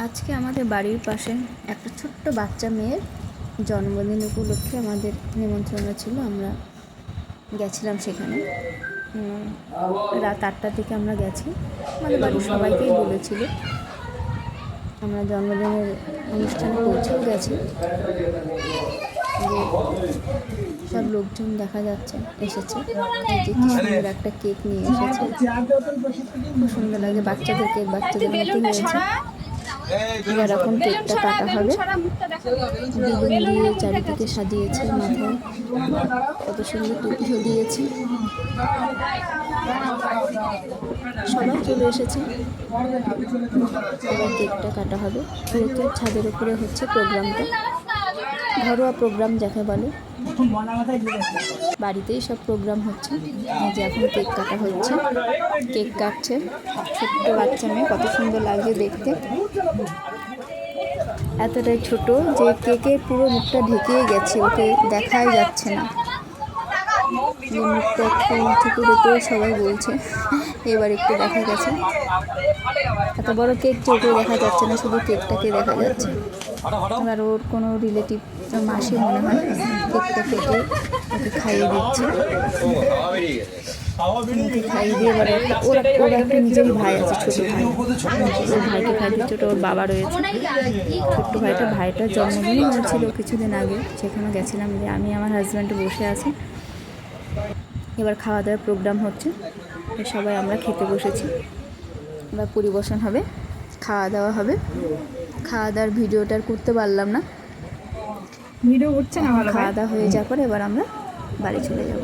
আজকে আমাদের বাড়ির পাশে একটা ছোট্ট বাচ্চা মেয়ের জন্মদিন উপলক্ষে আমাদের নিমন্ত্রণ ছিল। আমরা গেছিলাম সেখানে। রাত 8টার দিকে আমরা গেছি। আমাদের বাড়ির সবাইকেই বলেছিল। আমরা জন্মদিনের অনুষ্ঠানে পৌঁছেও গেছি। সব লোকজন দেখা যাচ্ছে এসেছে। এই যে কি সুন্দর একটা কেক নিয়ে এসেছে, খুব সুন্দর লাগে। বাচ্চাদের কেক বাচ্চাদের মতো হয়েছে। এবার এখন কেকটা কাটা হবে। বেলুন দিয়ে চারিদিকে সাজিয়েছে, মাথায় কত সুন্দর টুপিও দিয়েছে। সবাই চলে এসেছে। এবার কেকটা কাটা হবে। কেকের ছাদের উপরে হচ্ছে প্রোগ্রামটা, ঘরোয়া প্রোগ্রাম যাকে বলে। বাড়িতেই সব প্রোগ্রাম হচ্ছে। এই যে এখন কেক কাটা হচ্ছে, কেক কাটছে ছোট্ট বাচ্চা মেয়ে। কত সুন্দর লাগছে দেখতে। এতটাই ছোট যে কেকের পুরো মুখটা ঢেকেই গেছে, ওকে দেখাই যাচ্ছে না। যে মুখটা একটু উঁচু করে তো সবাই বলছে এবার একটু দেখা গেছে। এত বড় কেক যে ওকে দেখা যাচ্ছে না, শুধু কেকটাকে দেখা যাচ্ছে। এবার ওর কোনো রিলেটিভ মাসি মনে হয় কেকটা কেটে ওকে খাইয়ে দিচ্ছে। ওকে খাইয়ে দিয়ে এবার ওর একটা নিজেরই ভাই আছে, ছোটো ভাই। ওর ভাইকে খাইয়ে দিচ্ছে। ওটা ওর বাবা রয়েছে, ছোট্ট ভাইটার জন্মদিনই হয়েছিল কিছুদিন আগে। সেখানে গেছিলাম। যে আমি আমার হাজব্যান্ড বসে আছি। এবার খাওয়া দাওয়ার প্রোগ্রাম হচ্ছে, সবাই আমরা খেতে বসেছি। এবার পরিবেশন হবে, খাওয়া দাওয়া হবে। খাওয়া দাওয়ার ভিডিওটা আর করতে পারলাম না, ভিডিও উঠছে না। খাওয়া দাওয়া হয়ে যাওয়ার পর এবার আমরা বাড়ি চলে যাব।